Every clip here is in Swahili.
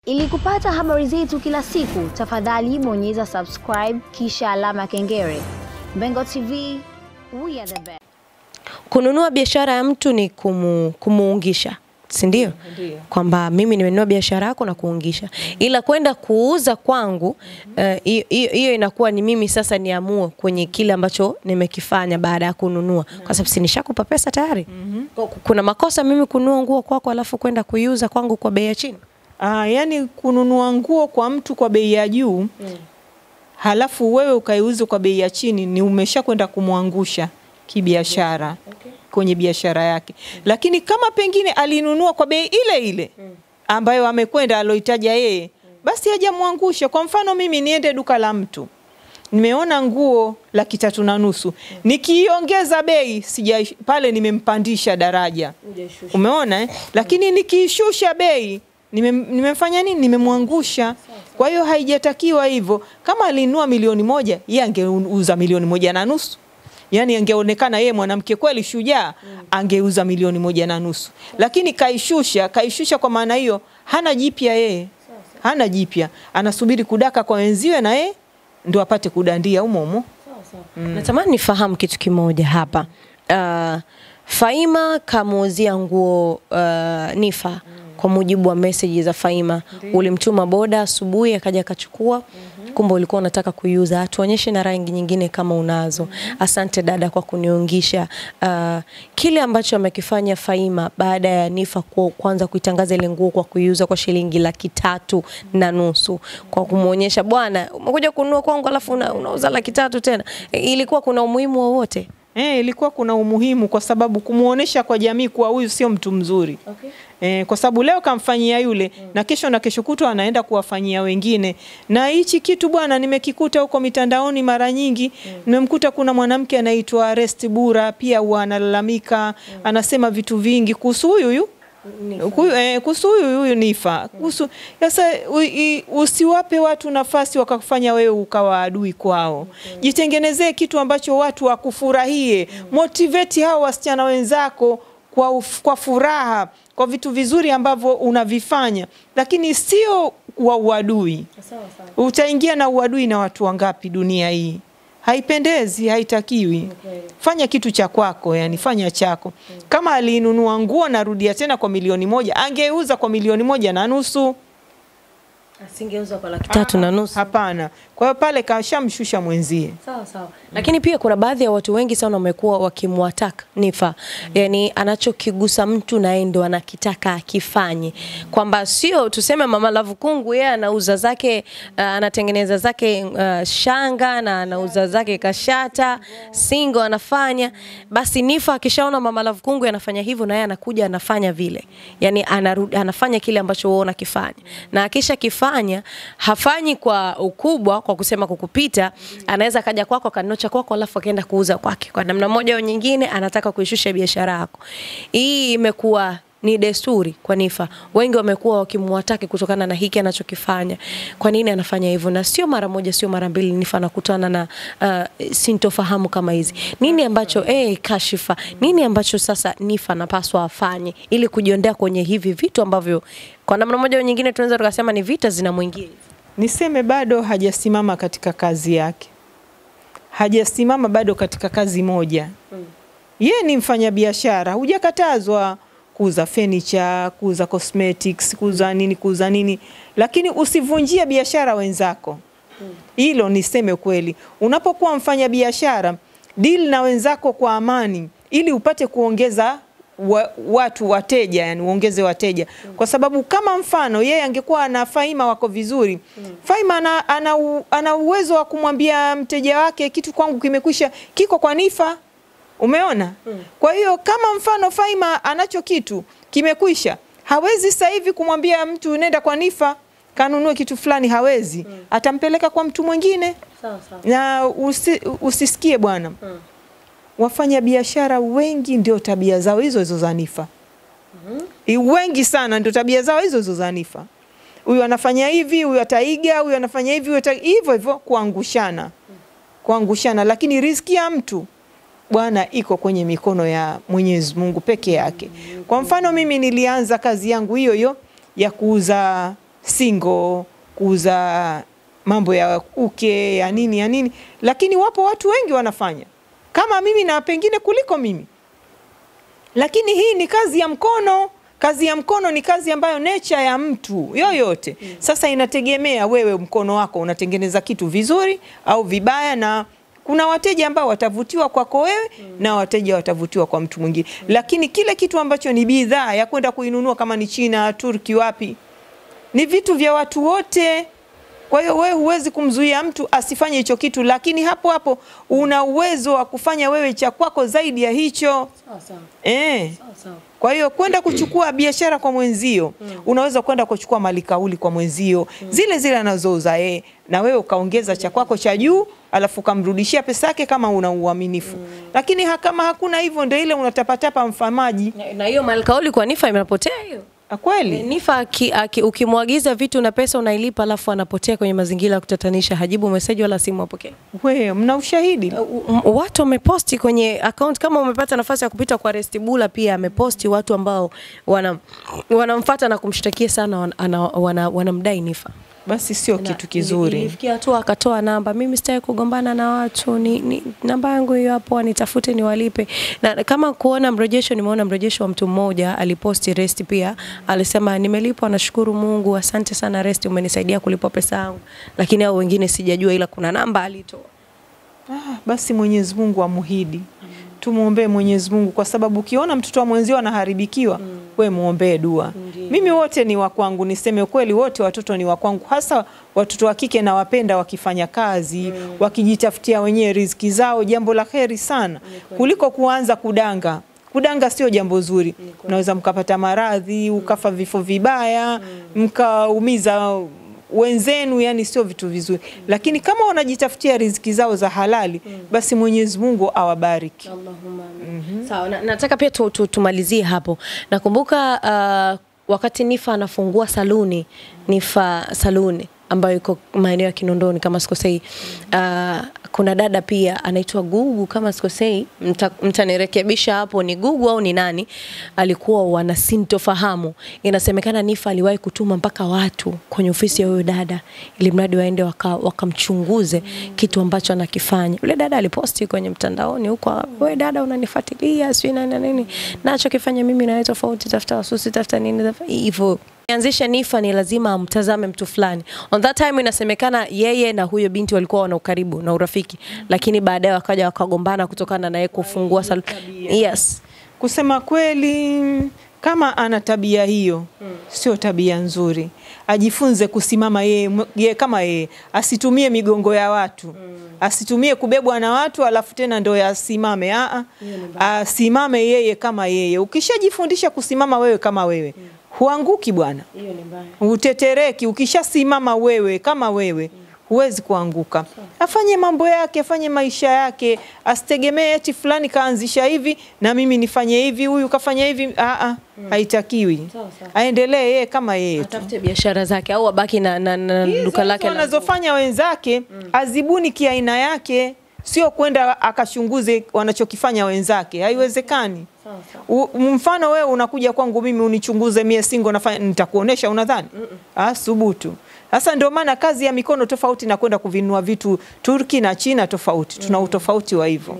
Ili kupata habari zetu kila siku, tafadhali bonyeza subscribe kisha alama ya kengele. Mbengo TV, we are the best. Kununua biashara ya mtu ni kumuungisha, si ndio? Kwamba mimi nimenunua biashara yako na kuungisha. Ila kwenda kuuza kwangu, hiyo inakuwa ni mimi sasa niamue kwenye kile ambacho nimekifanya baada ya kununua. Kwa sababu si nishakupa pesa tayari. Kuna makosa mimi kununua nguo kwako alafu kwenda kuiuza kwangu kwa bei ya chini? Yani kununua nguo kwa mtu kwa bei ya juu, halafu wewe ukaiuza kwa bei ya chini, ni umeshakwenda kumwangusha kibiashara kwenye biashara yake. Lakini kama pengine alinunua kwa bei ile ile ambayo amekwenda aloitaja yeye, basi hajamwangusha. Kwa mfano mimi niende duka la mtu, nimeona nguo 350,000, nikiongeza bei pale nimempandisha daraja. Umeona Lakini nikiishusha bei nimefanya nini? Nimemwangusha. Kwa hiyo haijatakiwa hivyo. Kama alinunua 1,000,000, yeye angeuza 1,500,000. Yani angeonekana yeye mwanamke kweli shujaa, angeuza 1,500,000. Lakini kaishusha kwa maana hiyo hana jipya yeye. Hana jipya. Anasubiri kudaka kwa wenziwe na yeye ndio apate kudandia umo. Natamani nifahamu kitu kimoja hapa. Faima kamuuzia nguo Nifa. Kwa mujibu wa message za Faima, ulimtuma boda asubuhi akaja akachukua, kumbe ulikuwa unataka kuiuza. Tuonyeshe na rangi nyingine kama unazo. Asante dada kwa kuniungisha. Kile ambacho amekifanya Faima baada ya Nifa kwanza kuitangaza ile nguo kwa kuiuza kwa shilingi 3,500 kwa kumuonyesha bwana umekuja kununua kwangu alafu unauza 3,000 tena, ilikuwa kuna umuhimu wowote? Ilikuwa kuna umuhimu kwa sababu kumuonesha kwa jamii kuwa huyu sio mtu mzuri. Kwa sababu leo kamfanyia yule na kesho kutwa anaenda kuwafanyia wengine. Na hichi kitu bwana nimekikuta huko mitandaoni mara nyingi. Nimemkuta kuna mwanamke anaitwa Rest Bura pia analalamika, anasema vitu vingi kuhusu huyu Nifa. Sasa usiwape watu nafasi wakakufanya wewe ukawa adui kwao. Jitengenezee kitu ambacho watu wakufurahie. Motivate hao wasichana wenzako kwa furaha, kwa vitu vizuri ambavyo unavifanya, lakini sio wa uadui. Utaingia na uadui na watu wangapi dunia hii? Haipendezi, haitakiwi. Fanya kitu cha kwako, yani fanya chako. Kama alinunua nguo narudia tena kwa 1,000,000, angeuza kwa 1,500,000. Asingeuza kwa 3,500,000. Hapana. Kwa hiyo pale kashamshusha mwenzie. Sawa. Lakini pia kuna baadhi ya watu wengi sana wamekuwa wakimwataka Nifa. Yani anachokigusa mtu na yeye ndo anakitaka akifanye. Kwamba sio tuseme Mama Love Kungu yeye anauza zake, anatengeneza zake shanga na anauza zake kashata, singo anafanya. Basi Nifa akishaona Mama Love Kungu anafanya hivyo na yeye anakuja anafanya vile. Yani anafanya kile ambacho wewe unakifanya. Na akisha kifanya hafanyi kwa ukubwa, kwa kusema kukupita, anaweza kaja kwako kanocha kwako alafu akaenda kuuza kwake. Kwa namna moja au nyingine anataka kuishusha biashara yako. Hii imekuwa ni desturi kwa Nifa. Wengi wamekuwa wakimwataka kutokana na hiki anachokifanya. Kwa nini anafanya hivyo? Na sio mara moja, sio mara mbili Nifa anakutana na sintofahamu kama hizi. Nini ambacho Kashifa, nini ambacho sasa Nifa anapaswa afanye ili kujiondoa kwenye hivi vitu ambavyo kwa namna moja au nyingine tunaweza tukasema ni vita zinamuingia? Niseme bado hajasimama katika kazi yake. Hajasimama bado katika kazi moja. Yeye ni mfanyabiashara, hujakatazwa kuuza furniture, kuuza cosmetics, kuuza nini. Lakini usivunjie biashara wenzako. Hilo niseme kweli. Unapokuwa mfanyabiashara, deal na wenzako kwa amani ili upate kuongeza watu wateja, yani uongeze wateja. Kwa sababu kama mfano yeye angekuwa na Faima wako vizuri, Faima ana uwezo wa kumwambia mteja wake kitu kwangu kimekwisha, kiko kwa Nifa. Umeona? Kwa hiyo kama mfano Faima anacho kitu kimekwisha, hawezi sasa hivi kumwambia mtu nenda kwa Nifa kanunue kitu fulani, hawezi. Atampeleka kwa mtu mwingine. Na usisikie bwana. Wafanya biashara wengi ndio tabia zao hizo za Nifa. Wengi sana ndio tabia zao hizo za Nifa. Huyu anafanya hivi, huyu ataiga, huyu anafanya hivi, hivyo kuangushana. Lakini riziki ya mtu bwana iko kwenye mikono ya Mwenyezi Mungu peke yake. Kwa mfano mimi nilianza kazi yangu hiyo ya kuuza single, kuuza mambo ya uke ya nini, lakini wapo watu wengi wanafanya kama mimi na pengine kuliko mimi. Lakini hii ni kazi ya mkono. Kazi ya mkono ni kazi ambayo nature ya mtu yoyote. Sasa inategemea wewe mkono wako unatengeneza kitu vizuri au vibaya, na kuna wateja ambao watavutiwa kwako wewe na wateja watavutiwa kwa mtu mwingine. Lakini kile kitu ambacho ni bidhaa ya kwenda kuinunua kama ni China, Turki, wapi, ni vitu vya watu wote. Kwa hiyo wewe huwezi kumzuia mtu asifanye hicho kitu, lakini hapo hapo una uwezo wa kufanya wewe cha kwako zaidi ya hicho. Sawa. Kwa hiyo kwenda kuchukua biashara kwa mwenzio, unaweza kwenda kuchukua mali kauli kwa mwenzio, zile anazouza na wewe ukaongeza cha kwako cha juu, alafu kamrudishia pesa yake kama una uaminifu. Lakini kama hakuna hivyo, ndio ile unatapatapa mfamaji. Na hiyo mali kauli kwa Nifa imepotea hiyo. Kweli. Nifa ukimwagiza vitu na pesa unailipa, alafu anapotea kwenye mazingira ya kutatanisha, hajibu message wala simu apokee. Wewe mna ushahidi? Watu wameposti kwenye account, kama umepata nafasi ya kupita kwa Restibula pia ameposti watu ambao wanamfuata na kumshtakia sana, wanamdai Nifa. Basi sio kitu kizuri. Ilifikia tu akatoa namba, mimi sitaki kugombana na watu, namba yangu hiyo hapo, nitafute niwalipe. Na kama kuona mrejesho, nimeona mrejesho wa mtu mmoja aliposti Rest pia, alisema nimelipwa, nashukuru Mungu, asante sana Rest, umenisaidia kulipwa pesa yangu. Lakini hao wengine sijajua, ila kuna namba alitoa. Basi Mwenyezi Mungu amuhidi. Tumuombe Mwenyezi Mungu, kwa sababu ukiona mtoto wa mwenzio anaharibikiwa, wewe muombe dua. Mimi wote ni wa kwangu, niseme kweli, wote watoto ni wa kwangu, hasa watoto wa kike na wapenda wakifanya kazi, wakijitafutia wenyewe riziki zao, jambo la kheri sana kuliko kuanza kudanga. Kudanga sio jambo zuri. Unaweza mkapata maradhi, ukafa vifo vibaya, mkaumiza wenzenu, yani sio vitu vizuri. Lakini kama wanajitafutia riziki zao za halali, basi Mwenyezi Mungu awabariki. Allahumma amin. Sawa, nataka pia tumalizie hapo. Nakumbuka wakati Nifa anafungua saluni, Nifa saluni ambayo iko maeneo ya Kinondoni kama sikosei, kuna dada pia anaitwa Gugu kama sikosei, mtanirekebisha hapo ni Gugu au ni nani, alikuwa wanasintofahamu. Inasemekana Nifa aliwahi kutuma mpaka watu kwenye ofisi ya huyo dada ili mradi waende wakamchunguze kitu ambacho anakifanya. Yule dada aliposti kwenye mtandaoni huko, wewe dada unanifuatilia sio nini, nacho kifanya mimi na tofauti, tafuta wasusi, tafuta nini hivyo. Anzisha Nifa ni lazima amtazame mtu fulani. On that time inasemekana yeye na huyo binti walikuwa wana ukaribu na urafiki, lakini baadaye wakaja wakagombana kutokana na yeye kufungua Yes. Kusema kweli, kama ana tabia hiyo, sio tabia nzuri. Ajifunze kusimama yeye kama yeye, asitumie migongo ya watu. Asitumie kubebwa na watu alafu tena ndio yasimame. Asimame yeye kama yeye. Ukishajifundisha kusimama wewe kama wewe, huanguki bwana. Hiyo ni mbaya. Utetereki. Ukishasimama wewe kama wewe, huwezi kuanguka. Afanye mambo yake, afanye maisha yake, asitegemee eti fulani kaanzisha hivi na mimi nifanye hivi, huyu kafanya hivi. Haitakiwi. Aendelee yeye kama yeye. Atafute biashara zake au abaki na duka lake anazofanya wenzake, azibuni kiaina yake, sio kwenda akachunguze wanachokifanya wenzake. Haiwezekani. Mfano wewe unakuja kwangu mimi unichunguze mie single nafanya, nitakuonesha unadhani? Subutu. Sasa ndio maana kazi ya mikono tofauti na kwenda kuvinua vitu Turki na China tofauti. Tuna utofauti wa hivyo.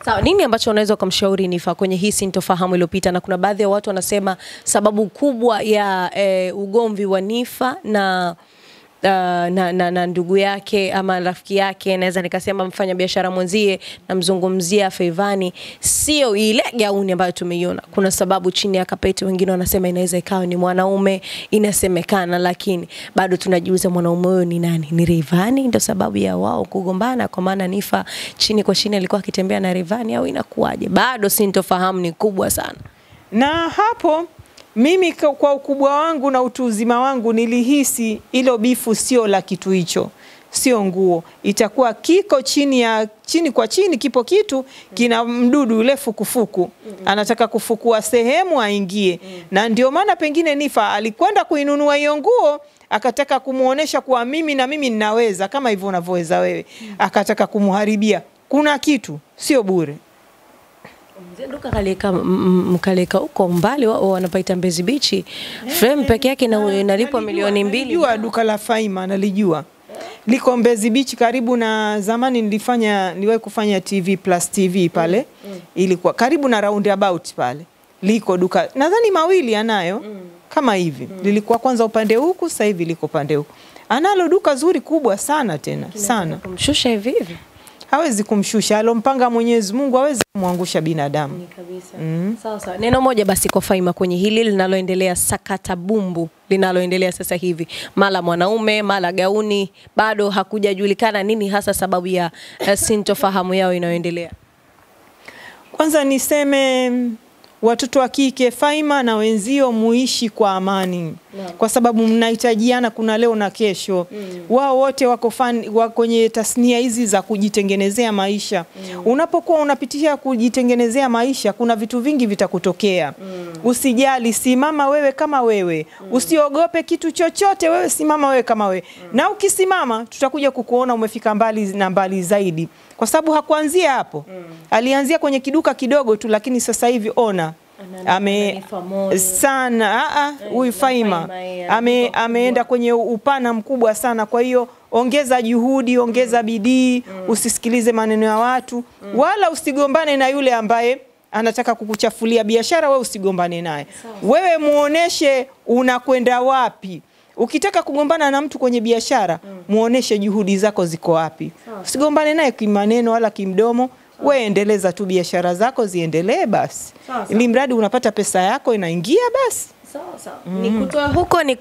Sawa. Nini ambacho unaweza kumshauri Nifa kwenye hii sintofahamu iliyopita? Na kuna baadhi ya watu wanasema sababu kubwa ya ugomvi wa Nifa na ndugu yake ama rafiki yake, naweza nikasema mfanya biashara mwenzie, namzungumzia Feivani, sio ile gauni ambayo tumeiona. Kuna sababu chini ya kapeti, wengine wanasema inaweza ikawa ni mwanaume, inasemekana, lakini bado tunajiuliza mwanaume huyo ni nani? Ni Rayvanny ndio sababu ya wao kugombana, kwa maana Nifa chini kwa chini alikuwa akitembea na Rayvanny, au inakuwaje? Bado sintofahamu ni kubwa sana. Na hapo mimi kwa ukubwa wangu na utu uzima wangu nilihisi ilo bifu sio la kitu hicho. Sio nguo. Itakuwa kiko chini kwa chini kipo kitu kina mdudu ule fukufuku. Anataka kufukua sehemu aingie. Na ndio maana pengine Nifa alikwenda kuinunua hiyo nguo, akataka kumuonesha kuwa mimi na mimi ninaweza kama hivyo unavyoweza wewe. Akataka kumharibia. Kuna kitu sio bure. Mzee duka mkaleka huko mbali wao wanapaita Mbezi Beach. Frame peke yake inalipwa milioni 2. Nalijua duka la Faima, nalijua. Liko Mbezi Beach karibu na, zamani niliwahi kufanya TV Plus TV pale. Ilikuwa karibu na roundabout pale. Liko duka nadhani mawili anayo kama hivi. Lilikuwa kwanza upande huku, sasa hivi liko upande huku. Analo duka zuri kubwa sana tena, sana. Kumshusha hivi hivi. Hawezi kumshusha, alompanga Mwenyezi Mungu hawezi kumwangusha binadamu. Ni kabisa. Sawa sawa. Neno moja basi kwa Faima kwenye hili linaloendelea, sakata bumbu linaloendelea sasa hivi. Mala mwanaume, mala gauni, bado hakujajulikana nini hasa sababu ya sintofahamu yao inayoendelea. Kwanza niseme watoto wa kike, Faima na wenzio, muishi kwa amani. Kwa sababu mnahitajiana, kuna leo na kesho. Wao wote wako kwenye tasnia hizi za kujitengenezea maisha. Unapokuwa unapitia kujitengenezea maisha, kuna vitu vingi vitakutokea. Usijali, simama wewe kama wewe. Usiogope kitu chochote, wewe simama wewe kama wewe. Na ukisimama tutakuja kukuona umefika mbali na mbali zaidi. Kwa sababu hakuanzia hapo. Alianzia kwenye kiduka kidogo tu, lakini sasa hivi ona sana huyu Faima ameenda kwenye upana mkubwa sana. Kwa hiyo ongeza juhudi, ongeza bidii, usisikilize maneno ya watu, wala usigombane na yule ambaye anataka kukuchafulia biashara. Wewe usigombane naye, wewe muoneshe unakwenda wapi. Ukitaka kugombana na mtu kwenye biashara, muoneshe juhudi zako ziko wapi. Usigombane naye kimaneno wala kimdomo. Wewe endeleza tu biashara zako ziendelee basi. Ili mradi unapata pesa yako inaingia basi. Sawa sawa. Nikutoa huko ni